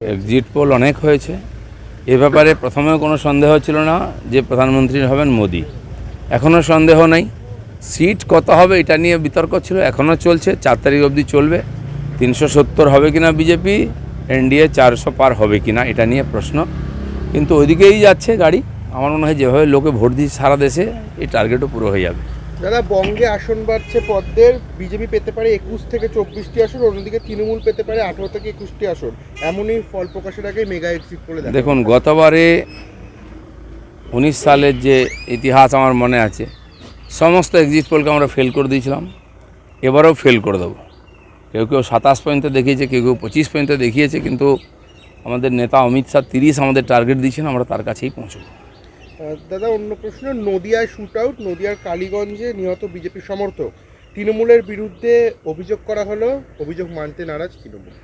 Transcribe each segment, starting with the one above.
Exit pole অনেক হয়েছে। এ ব্যাপারে প্রথমেও কোনো সন্দেহ ছিল না যে প্রধানমন্ত্রী হবেন মোদি। এখনও সন্দেহ নেই। সিট কত হবে এটা নিয়ে বিতর্ক ছিল, এখনও চলছে। 4 তারিখ অবধি চলবে। 370 হবে কিনা বিজেপি, এনডিএ 400 পার হবে কিনা এটা নিয়ে প্রশ্ন। কিন্তু ওইদিকেই যাচ্ছে গাড়ি। আমার মনে হয় যেভাবে লোকে ভোট দিচ্ছে সারা দেশে, এই টার্গেটও পুরো হয়ে যাবে। দাদা, বঙ্গে আসন বাড়ছে পদ্মের, বিজেপি পেতে পারে 21 থেকে 24টি আসন, অন্যদিকে তৃণমূল পেতে পারে 18 থেকে 21টি আসন। এমনই ফল প্রকাশের আগে মেগা এক্সিট পোলে দেখুন, গতবারে 19 সালের যে ইতিহাস আমার মনে আছে, সমস্ত এক্সিট পোলকে আমরা ফেল করে দিয়েছিলাম। এবারেও ফেল করে দেবো। কেউ কেউ 27 পর্যন্ত দেখিয়েছে, কেউ কেউ 25 পর্যন্ত দেখিয়েছে, কিন্তু আমাদের নেতা অমিত শাহ 30 আমাদের টার্গেট দিয়েছেন, আমরা তার কাছেই পৌঁছব। দাদা, অন্য প্রশ্ন, নদিয়ায় শুট আউট, নদিয়ার কালীগঞ্জে নিহত বিজেপি সমর্থক, তৃণমূলের বিরুদ্ধে অভিযোগ করা হলো, অভিযোগ মানতে নারাজ তৃণমূল।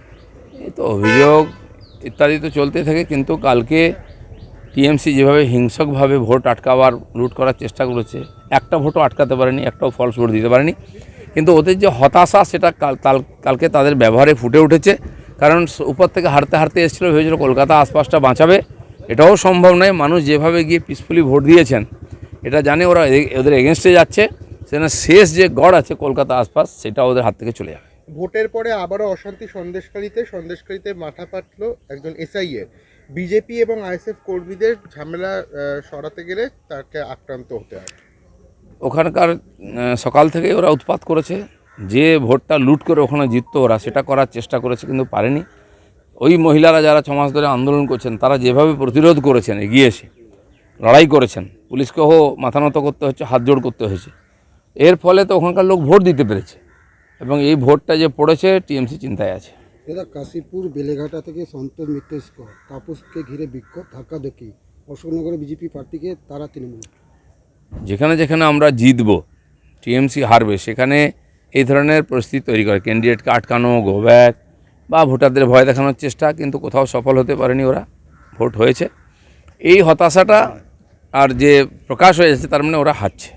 এই তো অভিযোগ ইত্যাদি তো চলতেই থাকে, কিন্তু কালকে টিএমসি যেভাবে হিংসকভাবে ভোট আটকাবার, লুট করার চেষ্টা করেছে, একটা ভোটও আটকাতে পারেনি, একটাও ফলস ভোট দিতে পারেনি। কিন্তু ওদের যে হতাশা সেটা কালকে তাদের ব্যবহারে ফুটে উঠেছে। কারণ উপর থেকে হারতে হারতে এসেছিলো, ভেবেছিল কলকাতা আশপাশটা বাঁচাবে। এটাও সম্ভব নয়। মানুষ যেভাবে গিয়ে পিসফুলি ভোট দিয়েছেন, এটা জানে ওরা ওদের এগেনস্টে যাচ্ছে, সেখানে শেষ যে গড় আছে কলকাতা আশপাশ, সেটা ওদের হাত থেকে চলে যাবে। ভোটের পরে আবারও অশান্তি সন্দেশকারীতে মাথা পাতল একজন এসআইয়ের। বিজেপি এবং আইএসএফ কর্মীদের ঝামেলা সরাতে গেলে তাকে আক্রান্ত হতে হয়। ওখানকার সকাল থেকেই ওরা উৎপাত করেছে। যে ভোটটা লুট করে ওখানে জিততো ওরা, সেটা করার চেষ্টা করেছে, কিন্তু পারেনি। ওই মহিলারা যারা 6 মাস ধরে আন্দোলন করছেন, তারা যেভাবে প্রতিরোধ করেছেন, এগিয়ে এসে লড়াই করেছেন, পুলিশকেও মাথা নত করতে হচ্ছে, হাত জোড় করতে হয়েছে। এর ফলে তো ওখানকার লোক ভোট দিতে পেরেছে, এবং এই ভোটটা যে পড়েছে, টিএমসি চিন্তায় আছে। দাদা, কাশীপুর বেলেঘাটা থেকে সন্তোষ মিত্র তাপসকে ঘিরে বিক্ষোভ, ধাক্কা দেখি অশোকনগরে বিজেপি প্রার্থীকে তারা তৃণমূল। যেখানে যেখানে আমরা জিতব, টিএমসি হারবে, সেখানে এই ধরনের পরিস্থিতি তৈরি করে, ক্যান্ডিডেটকে আটকানো, গো ব্যাক, বা ভোটারদের ভয় দেখানোর চেষ্টা, কিন্তু কোথাও সফল হতে পারেনি ওরা। ভোট হয়েছে। এই হতাশাটা আর যে প্রকাশ হয়ে যাচ্ছে, তার মানে ওরা হারছে।